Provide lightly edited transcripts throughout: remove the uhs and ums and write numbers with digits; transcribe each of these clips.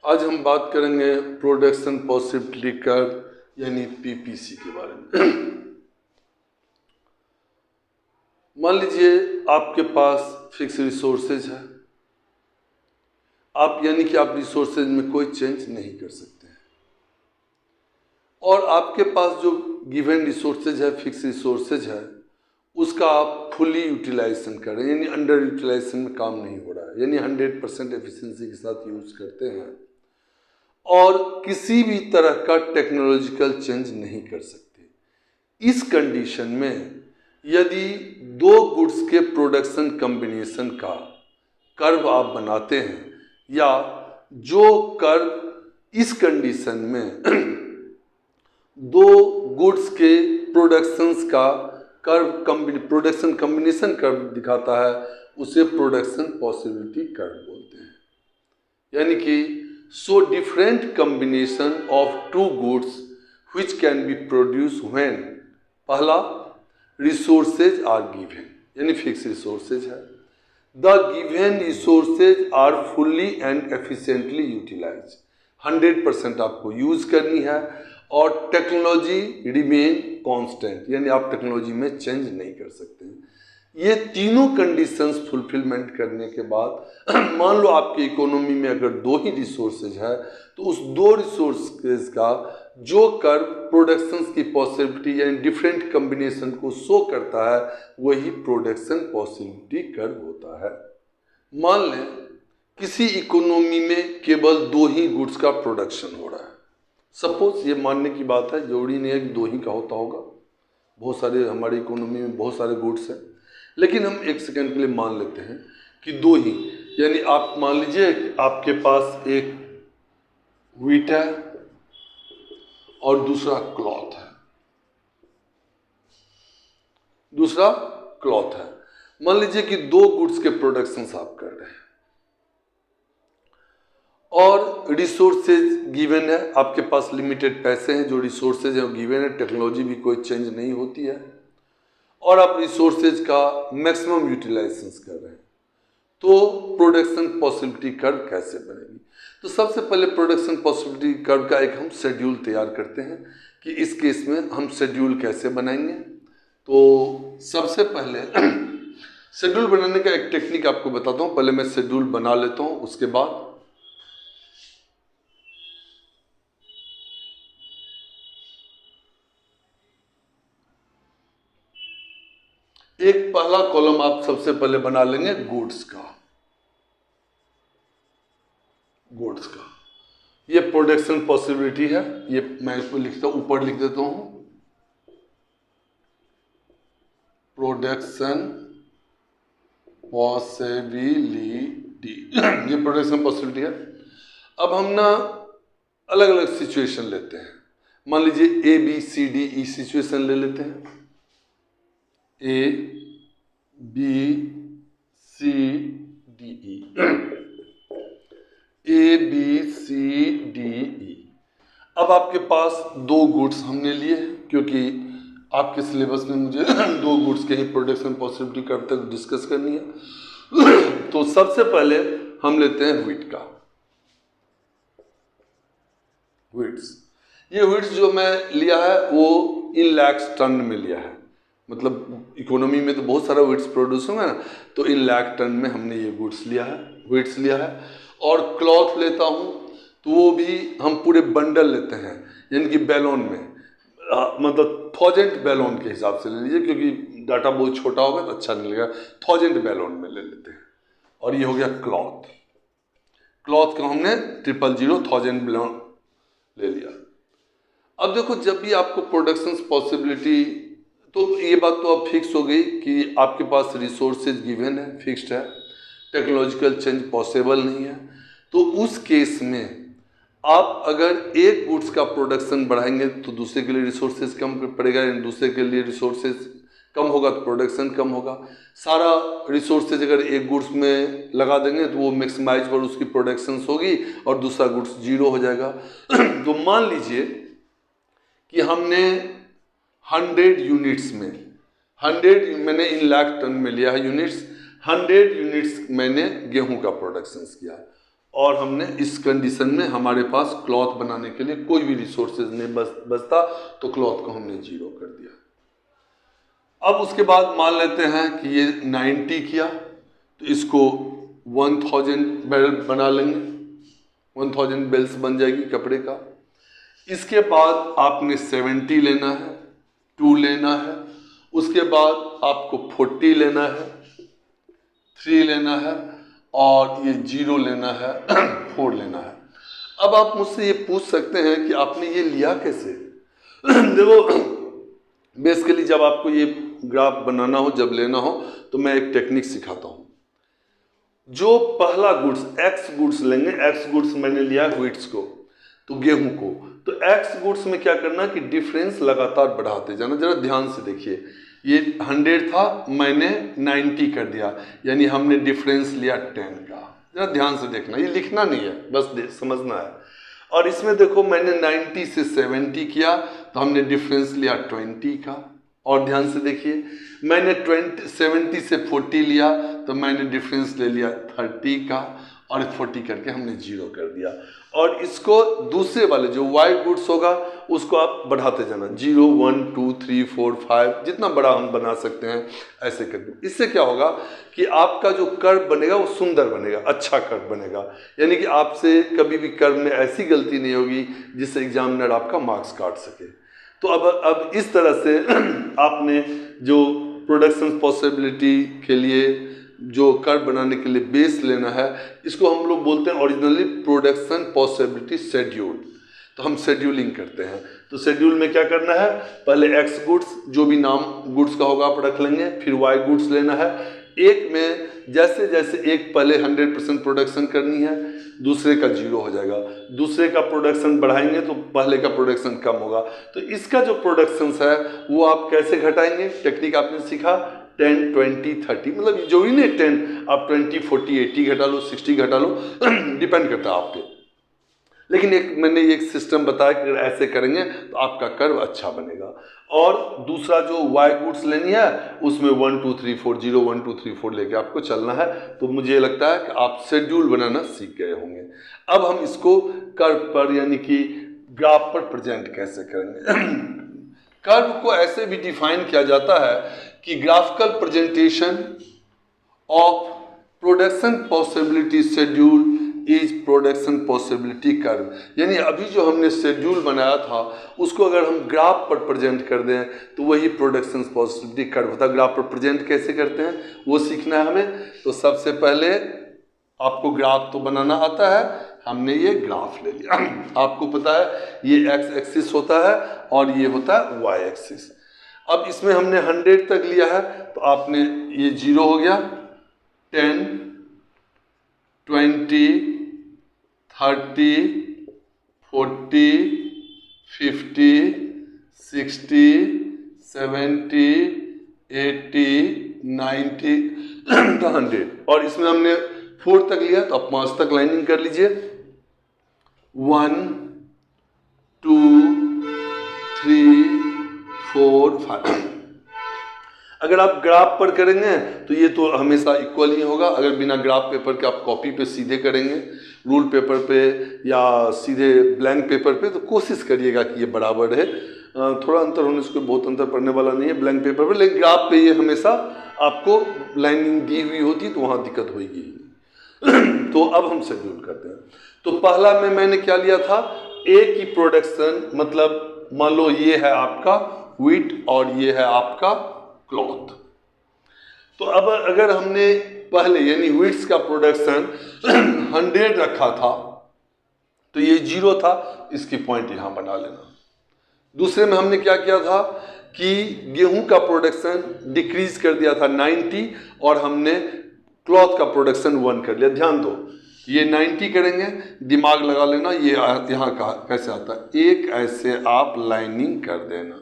आज हम बात करेंगे प्रोडक्शन पॉसिबिलिटी कर्व यानी पीपीसी के बारे में। मान लीजिए आपके पास फिक्स रिसोर्सेज है, आप यानी कि आप रिसोर्सेज में कोई चेंज नहीं कर सकते हैं, और आपके पास जो गिवन रिसोर्सेज है, फिक्स रिसोर्सेज है, उसका आप फुली यूटिलाइजेशन कर रहे हैं, यानी अंडर यूटिलाइजेशन में काम नहीं हो रहा है, यानी 100% एफिशिएंसी के साथ यूज करते हैं और किसी भी तरह का टेक्नोलॉजिकल चेंज नहीं कर सकते। इस कंडीशन में यदि दो गुड्स के प्रोडक्शन कॉम्बिनेशन का कर्व आप बनाते हैं, या जो कर्व इस कंडीशन में दो गुड्स के प्रोडक्शंस का कर्व प्रोडक्शन कॉम्बिनेशन कर्व दिखाता है, उसे प्रोडक्शन पॉसिबिलिटी कर्व बोलते हैं। यानी कि so different combination of two goods which can be produce when, पहला रिसोर्सेज आर गिवन, यानी फिक्स रिसोर्सेज है, the given resources are fully and efficiently utilise, 100% आपको यूज करनी है और टेक्नोलॉजी रिमेन कांस्टेंट, यानी आप टेक्नोलॉजी में चेंज नहीं कर सकते हैं। ये तीनों कंडीशंस फुलफिलमेंट करने के बाद मान लो आपकी इकोनॉमी में अगर दो ही रिसोर्सेज है, तो उस दो रिसोर्सेज का जो कर्व प्रोडक्शंस की पॉसिबिलिटी यानी डिफरेंट कॉम्बिनेशन को शो करता है, वही प्रोडक्शन पॉसिबिलिटी कर्व होता है। मान लें किसी इकोनॉमी में केवल दो ही गुड्स का प्रोडक्शन हो रहा है, सपोज ये मानने की बात है, जरूरी नहीं है कि दो ही का होता होगा, बहुत सारे हमारी इकोनॉमी में बहुत सारे गुड्स हैं, लेकिन हम एक सेकंड के लिए मान लेते हैं कि दो ही, यानी आप मान लीजिए कि आपके पास एक व्हीट है और दूसरा क्लॉथ है, मान लीजिए कि दो गुड्स के प्रोडक्शंस आप कर रहे हैं और रिसोर्सेज गिवन है, आपके पास लिमिटेड पैसे हैं, जो रिसोर्सेज है वो गिवन है, टेक्नोलॉजी भी कोई चेंज नहीं होती है, और आप रिसोर्सेज का मैक्सिमम यूटिलाइजेशन कर रहे हैं, तो प्रोडक्शन पॉसिबिलिटी कर्व कैसे बनेगी? तो सबसे पहले प्रोडक्शन पॉसिबिलिटी कर्व का एक हम शेड्यूल तैयार करते हैं कि इस केस में हम शेड्यूल कैसे बनाएंगे। तो सबसे पहले शेड्यूल बनाने का एक टेक्निक आपको बताता हूँ, पहले मैं शेड्यूल बना लेता हूँ, उसके बाद एक पहला कॉलम आप सबसे पहले बना लेंगे गुड्स का, ये प्रोडक्शन पॉसिबिलिटी है, ये मैं इसमें लिखता हूं, ऊपर लिख देता हूं प्रोडक्शन पॉसिबिलिटी, ये प्रोडक्शन पॉसिबिलिटी है। अब हम ना अलग अलग सिचुएशन लेते हैं, मान लीजिए ABCDE सिचुएशन ले लेते हैं, ABCDE। अब आपके पास दो गुड्स हमने लिए, क्योंकि आपके सिलेबस में मुझे दो गुड्स के ही प्रोडक्शन पॉसिबिलिटी कर्व तक डिस्कस करनी है। तो सबसे पहले हम लेते हैं व्हीट का, ये व्हीट्स जो मैं लिया है वो इन लैक्स टन में लिया है, मतलब इकोनॉमी में तो बहुत सारा व्हीट्स प्रोड्यूस होगा ना, तो इन लाख टन में हमने ये व्हीट्स लिया है। और क्लॉथ लेता हूँ तो वो भी हम पूरे बंडल लेते हैं, यानी कि बैलोन में, मतलब 1000 बैलोन के हिसाब से ले लीजिए, क्योंकि डाटा बहुत छोटा होगा तो अच्छा नहीं लगेगा, 1000 बैलोन में ले लेते हैं। और ये हो गया क्लॉथ का हमने 1000 बैलोन ले लिया। अब देखो, जब भी आपको प्रोडक्शन पॉसिबिलिटी, तो ये बात तो अब फिक्स हो गई कि आपके पास रिसोर्सेज गिवन है, फिक्स्ड है, टेक्नोलॉजिकल चेंज पॉसिबल नहीं है, तो उस केस में आप अगर एक गुड्स का प्रोडक्शन बढ़ाएंगे तो दूसरे के लिए रिसोर्सेज कम पड़ेगा, यानी दूसरे के लिए रिसोर्सेज कम होगा तो प्रोडक्शन कम होगा। सारा रिसोर्सेज अगर एक गुड्स में लगा देंगे तो वो मैक्सिमाइज पर उसकी प्रोडक्शन होगी और दूसरा गुड्स जीरो हो जाएगा। तो मान लीजिए कि हमने 100 यूनिट्स में, 100 मैंने इन लाख टन में लिया है यूनिट्स, 100 यूनिट्स मैंने गेहूं का प्रोडक्शन किया, और हमने इस कंडीशन में हमारे पास क्लॉथ बनाने के लिए कोई भी रिसोर्सेज नहीं बचता, तो क्लॉथ को हमने 0 कर दिया। अब उसके बाद मान लेते हैं कि ये 90 किया, तो इसको 1000 बैरल बना लेंगे, 1000 बेल्स बन जाएगी कपड़े का। इसके बाद आपने 70 लेना है, 2 लेना है, उसके बाद आपको 40 लेना है, 3 लेना है, और ये 0 लेना है, 4 लेना है। अब आप मुझसे ये पूछ सकते हैं कि आपने ये लिया कैसे? देखो, बेसिकली जब आपको ये ग्राफ बनाना हो, जब लेना हो, तो मैं एक टेक्निक सिखाता हूँ। जो पहला गुड्स एक्स गुड्स लेंगे, एक्स गुड्स मैंने लिया व्हीट्स को, तो गेहूं को, तो एक्स गुड्स में क्या करना कि डिफरेंस लगातार बढ़ाते जाना। जरा ध्यान से देखिए, ये 100 था, मैंने 90 कर दिया, यानी हमने डिफरेंस लिया 10 का। जरा ध्यान से देखना, ये लिखना नहीं है, बस समझना है। और इसमें देखो, मैंने 90 से 70 किया, तो हमने डिफरेंस लिया 20 का। और ध्यान से देखिए, मैंने 70 से 40 लिया, तो मैंने डिफरेंस ले लिया 30 का, और 40 करके हमने 0 कर दिया। और इसको दूसरे वाले जो वाई गुड्स होगा उसको आप बढ़ाते जाना, 0 1 2 3 4 5, जितना बड़ा हम बना सकते हैं ऐसे करके। इससे क्या होगा कि आपका जो कर्व बनेगा वो सुंदर बनेगा, अच्छा कर्व बनेगा, यानी कि आपसे कभी भी कर्व में ऐसी गलती नहीं होगी जिससे एग्जामिनर आपका मार्क्स काट सके। तो अब इस तरह से आपने जो प्रोडक्शन पॉसिबिलिटी के लिए जो कर्व बनाने के लिए बेस लेना है, इसको हम लोग बोलते हैं ओरिजिनली प्रोडक्शन पॉसिबिलिटी शेड्यूल। तो हम शेड्यूलिंग करते हैं। तो शेड्यूल में क्या करना है, पहले एक्स गुड्स, जो भी नाम गुड्स का होगा आप रख लेंगे, फिर वाई गुड्स लेना है। एक में जैसे जैसे एक पहले 100% प्रोडक्शन करनी है, दूसरे का 0 हो जाएगा, दूसरे का प्रोडक्शन बढ़ाएंगे तो पहले का प्रोडक्शन कम होगा। तो इसका जो प्रोडक्शन है वो आप कैसे घटाएंगे, टेक्निक आपने सीखा 10 20 30, मतलब जो भी नहीं 10, आप 20 40 80 घटा लो, 60 घटा लो, डिपेंड करता है आप पे। लेकिन मैंने एक सिस्टम बताया कि अगर ऐसे करेंगे तो आपका कर्व अच्छा बनेगा। और दूसरा जो वाई गुड्स लेनी है उसमें 1 2 3 4 0 1 2 3 4 लेके आपको चलना है। तो मुझे लगता है कि आप शेड्यूल बनाना सीख गए होंगे। अब हम इसको कर्व पर यानी कि ग्राफ पर प्रेजेंट कैसे करेंगे। कर्व को ऐसे भी डिफाइन किया जाता है कि graphical presentation of production possibility schedule is production possibility curve. यानी अभी जो हमने शेड्यूल बनाया था उसको अगर हम ग्राफ पर प्रेजेंट कर दें तो वही प्रोडक्शन पॉसिबिलिटी कर्व होता है। ग्राफ पर प्रेजेंट कैसे करते हैं वो सीखना है हमें। तो सबसे पहले आपको ग्राफ तो बनाना आता है, हमने ये ग्राफ ले लिया। आपको पता है ये एक्स एक्सिस होता है और ये होता है वाई एक्सिस। अब इसमें हमने 100 तक लिया है, तो आपने ये 0 हो गया, 10 20 30 40 50 60 70 80 90 100। और इसमें हमने 4 तक लिया, तो आप 5 तक लाइनिंग कर लीजिए, 1 2 3 4 5। अगर आप ग्राफ पर करेंगे तो ये तो हमेशा इक्वल ही होगा। अगर बिना ग्राफ पेपर के आप कॉपी पे सीधे करेंगे, रूल पेपर पे या सीधे ब्लैंक पेपर पे, तो कोशिश करिएगा कि ये बराबर है। थोड़ा अंतर होने से कोई बहुत अंतर पड़ने वाला नहीं है ब्लैंक पेपर पे, लेकिन ग्राफ पे ये हमेशा आपको लाइनिंग दी हुई होती तो वहाँ दिक्कत होगी। तो अब हम शेड्यूल करते हैं। तो पहला में मैंने क्या लिया था, ए की प्रोडक्शन, मतलब मान लो ये है आपका व्हीट और ये है आपका क्लॉथ। तो अब अगर हमने पहले यानी व्हीट्स का प्रोडक्शन 100 रखा था तो ये 0 था, इसकी पॉइंट यहां बना लेना। दूसरे में हमने क्या किया था कि गेहूं का प्रोडक्शन डिक्रीज कर दिया था 90 और हमने क्लॉथ का प्रोडक्शन 1 कर लिया। ध्यान दो, ये 90 करेंगे, दिमाग लगा लेना ये यहाँ का कैसे आता है। एक ऐसे आप लाइनिंग कर देना।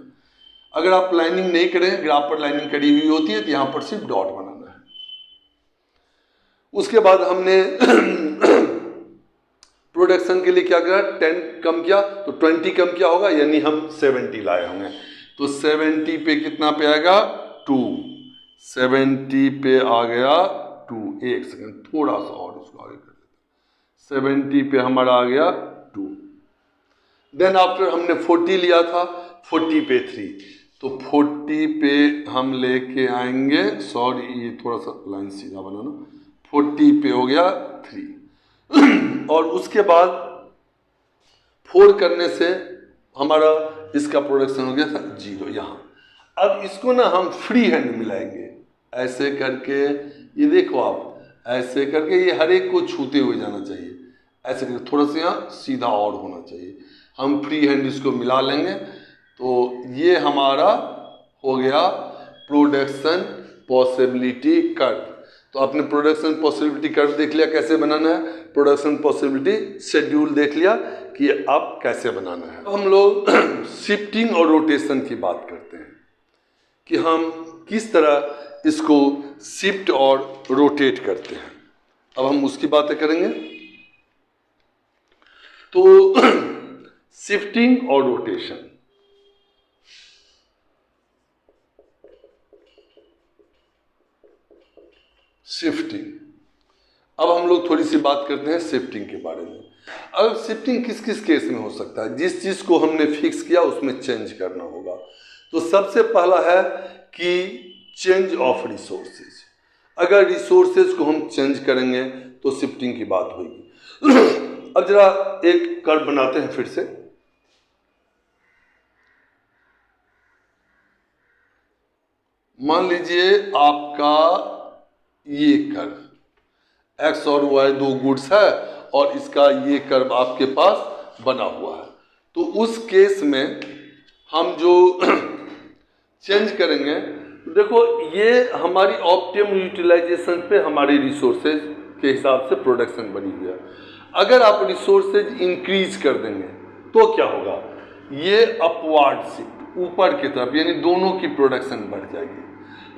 अगर आप लाइनिंग नहीं करें, ग्राफ पर लाइनिंग करी हुई होती है तो यहां पर सिर्फ डॉट बनाना है। उसके बाद हमने प्रोडक्शन के लिए क्या करा, 10 कम किया तो 20 कम किया होगा, यानी हम 70 लाए होंगे। तो 70 पे कितना पे आएगा 2, 70 पे आ गया 2। एक सेकंड थोड़ा सा और इसको आगे कर लेते हैं। 70 पे हमारा आ गया 2। देन आफ्टर हमने 40 लिया था, 40 पे 3, तो 40 पे हम लेके आएंगे, सॉरी ये थोड़ा सा लाइन सीधा बनाना, 40 पे हो गया 3 और उसके बाद 4 करने से हमारा इसका प्रोडक्शन हो गया था 0 यहाँ। अब इसको ना हम फ्री हैंड मिलाएंगे ऐसे करके, ये देखो आप ऐसे करके, ये हर एक को छूते हुए जाना चाहिए, ऐसे करके थोड़ा सा यहाँ सीधा और होना चाहिए। हम फ्री हैंड इसको मिला लेंगे तो ये हमारा हो गया प्रोडक्शन पॉसिबिलिटी कर्व। तो आपने प्रोडक्शन पॉसिबिलिटी कर्व देख लिया कैसे बनाना है, प्रोडक्शन पॉसिबिलिटी शेड्यूल देख लिया कि अब कैसे बनाना है। तो हम लोग शिफ्टिंग और रोटेशन की बात करते हैं कि हम किस तरह इसको शिफ्ट और रोटेट करते हैं। अब हम उसकी बातें करेंगे। तो शिफ्टिंग और रोटेशन, शिफ्टिंग, अब हम लोग थोड़ी सी बात करते हैं शिफ्टिंग के बारे में। अब शिफ्टिंग किस किस केस में हो सकता है, जिस चीज को हमने फिक्स किया उसमें चेंज करना होगा। तो सबसे पहला है कि चेंज ऑफ रिसोर्सेज। अगर रिसोर्सेज को हम चेंज करेंगे तो शिफ्टिंग की बात होगी। अब जरा एक कर्व बनाते हैं फिर से। मान लीजिए आपका ये कर्व एक्स और वाई दो गुड्स है और इसका ये कर्व आपके पास बना हुआ है। तो उस केस में हम जो चेंज करेंगे, देखो ये हमारी ऑप्टिमम यूटिलाइजेशन पे हमारी रिसोर्सेज के हिसाब से प्रोडक्शन बनी हुई है। अगर आप रिसोर्सेज इंक्रीज कर देंगे तो क्या होगा, ये अपवार्ड शिफ्ट ऊपर की तरफ, यानी दोनों की प्रोडक्शन बढ़ जाएगी।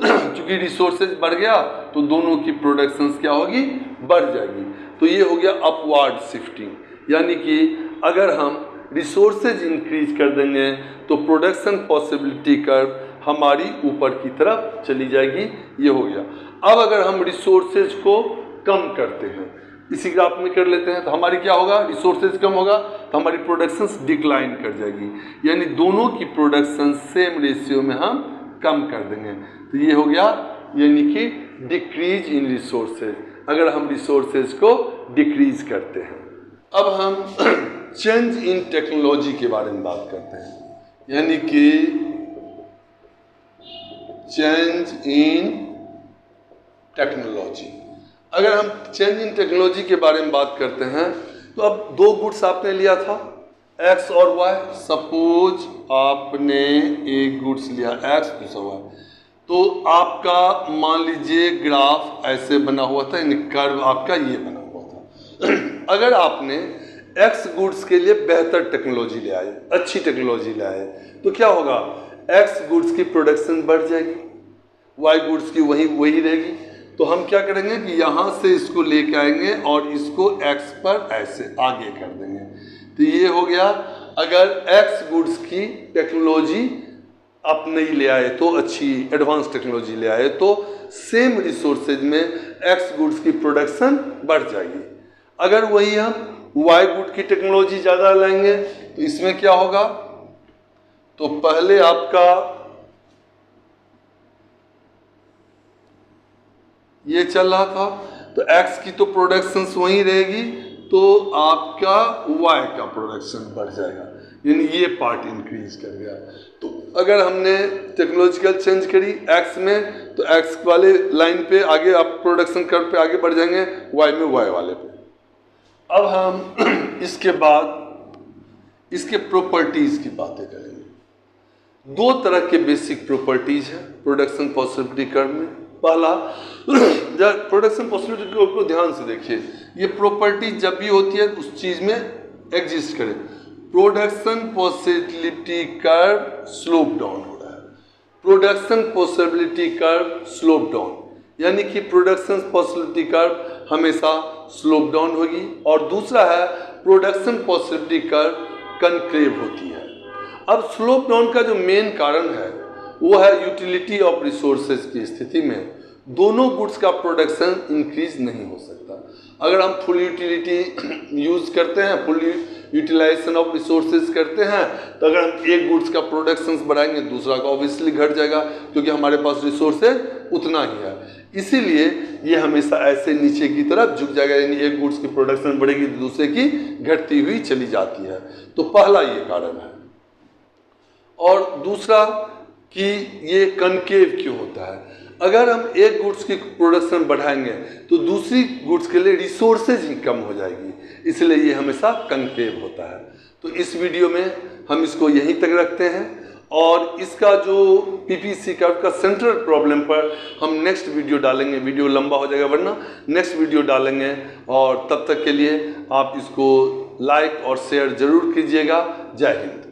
चूंकि रिसोर्सेज बढ़ गया तो दोनों की प्रोडक्शन क्या होगी, बढ़ जाएगी। तो ये हो गया अपवार्ड शिफ्टिंग, यानी कि अगर हम रिसोर्सेज इंक्रीज कर देंगे तो प्रोडक्शन पॉसिबिलिटी कर्व हमारी ऊपर की तरफ चली जाएगी। ये हो गया। अब अगर हम रिसोर्सेज को कम करते हैं, इसी ग्राफ में कर लेते हैं, तो हमारी क्या होगा, रिसोर्सेज कम होगा तो हमारी प्रोडक्शन डिक्लाइन कर जाएगी, यानी दोनों की प्रोडक्शन सेम रेशियो में हम कम कर देंगे। तो ये हो गया यानी कि डिक्रीज इन रिसोर्सेज, अगर हम रिसोर्सेज को डिक्रीज करते हैं। अब हम चेंज इन टेक्नोलॉजी के बारे में बात करते हैं, यानी कि चेंज इन टेक्नोलॉजी। अगर हम चेंज इन टेक्नोलॉजी के बारे में बात करते हैं तो अब दो गुड्स आपने लिया था एक्स और वाई। सपोज आपने एक गुड्स लिया एक्स, दूसरा वाई, तो आपका मान लीजिए ग्राफ ऐसे बना हुआ था, यानी कर्व आपका ये बना हुआ था। अगर आपने एक्स गुड्स के लिए बेहतर टेक्नोलॉजी ले आए, अच्छी टेक्नोलॉजी ले आए, तो क्या होगा, एक्स गुड्स की प्रोडक्शन बढ़ जाएगी, वाई गुड्स की वही रहेगी। तो हम क्या करेंगे कि यहाँ से इसको लेके आएंगे और इसको एक्स पर ऐसे आगे कर देंगे। तो ये हो गया, अगर एक्स गुड्स की टेक्नोलॉजी आप नहीं ले आए तो, अच्छी एडवांस टेक्नोलॉजी ले आए तो सेम रिसोर्सेज में एक्स गुड्स की प्रोडक्शन बढ़ जाएगी। अगर वही हम वाई गुड की टेक्नोलॉजी ज़्यादा लाएंगे तो इसमें क्या होगा, तो पहले आपका ये चल रहा था तो x की तो प्रोडक्शन वही रहेगी, तो आपका y का प्रोडक्शन बढ़ जाएगा, यानी ये पार्ट इंक्रीज कर गया। तो अगर हमने टेक्नोलॉजिकल चेंज करी x में, तो x वाले लाइन पे आगे आप प्रोडक्शन कर्व पे आगे बढ़ जाएंगे, y में y वाले पे। अब हम इसके बाद इसके प्रॉपर्टीज की बातें करेंगे। दो तरह के बेसिक प्रॉपर्टीज है प्रोडक्शन पॉसिबिलिटी कर्व में। पहला, प्रोडक्शन पॉसिबिलिटी कर्व को ध्यान से देखिए, ये प्रॉपर्टी जब भी होती है उस चीज में एग्जिस्ट करे। Production possibility curve slope down हो रहा है, production possibility curve slope down, यानी कि प्रोडक्शन पॉसिबिलिटी कर्व हमेशा स्लोप डाउन होगी। और दूसरा है प्रोडक्शन पॉसिबिलिटी कर्व कनकेव होती है। अब स्लोप डाउन का जो मेन कारण है वो है यूटिलिटी ऑफ रिसोर्सेज की स्थिति में दोनों गुड्स का प्रोडक्शन इंक्रीज नहीं हो सकता। अगर हम फुल यूटिलिटी यूज़ करते हैं, फुल यूटिलाइजेशन ऑफ रिसोर्सेज करते हैं, तो अगर हम एक गुड्स का प्रोडक्शन बढ़ाएंगे दूसरा का ऑब्वियसली घट जाएगा, क्योंकि हमारे पास रिसोर्सेज उतना ही है। इसीलिए ये हमेशा ऐसे नीचे की तरफ झुक जाएगा, यानी एक गुड्स की प्रोडक्शन बढ़ेगी तो दूसरे की घटती हुई चली जाती है। तो पहला ये कारण है। और दूसरा कि ये कनकेव क्यों होता है। अगर हम एक गुड्स की प्रोडक्शन बढ़ाएंगे तो दूसरी गुड्स के लिए रिसोर्सेज ही कम हो जाएगी, इसलिए ये हमेशा कनकेव होता है। तो इस वीडियो में हम इसको यहीं तक रखते हैं, और इसका जो पीपीसी कर्व का सेंट्रल प्रॉब्लम पर हम नेक्स्ट वीडियो डालेंगे। वीडियो लंबा हो जाएगा वरना नेक्स्ट वीडियो डालेंगे, और तब तक के लिए आप इसको लाइक और शेयर जरूर कीजिएगा। जय हिंद।